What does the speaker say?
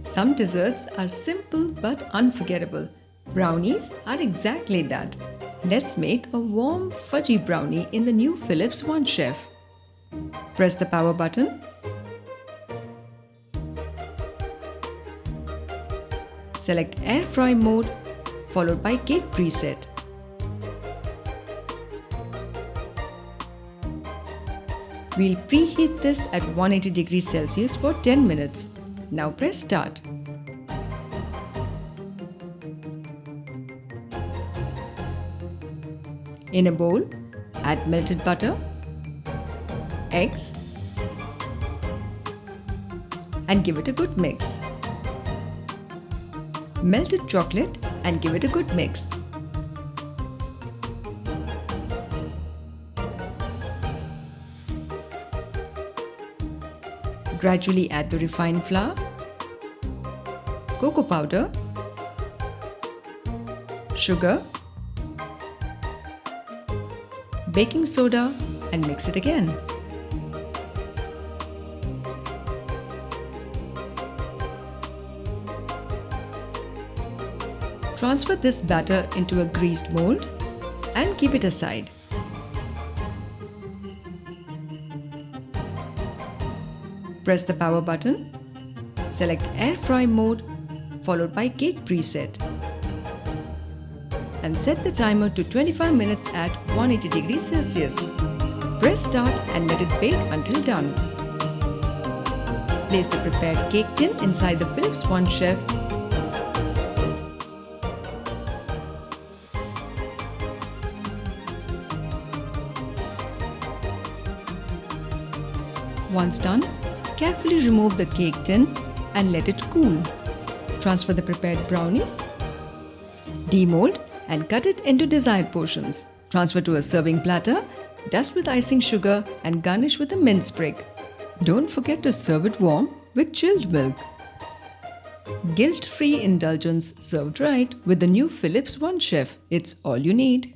Some desserts are simple but unforgettable. Brownies are exactly that. Let's make a warm fudgy brownie in the new Philips OneChef. Press the power button. Select air fry mode followed by cake preset. We'll preheat this at 180 degrees Celsius for 10 minutes. Now press start. In a bowl, add melted butter, eggs, and give it a good mix. Melted chocolate and give it a good mix. Gradually add the refined flour, cocoa powder, sugar, baking soda and mix it again. Transfer this batter into a greased mold and keep it aside. Press the power button, select air fry mode followed by cake preset and set the timer to 25 minutes at 180 degrees Celsius. Press start and let it bake until done. Place the prepared cake tin inside the Philips OneChef. Once done, carefully remove the cake tin and let it cool. Transfer the prepared brownie, demold and cut it into desired portions. Transfer to a serving platter, dust with icing sugar and garnish with a mint sprig. Don't forget to serve it warm with chilled milk. Guilt-free indulgence served right with the new Philips OneChef. It's all you need.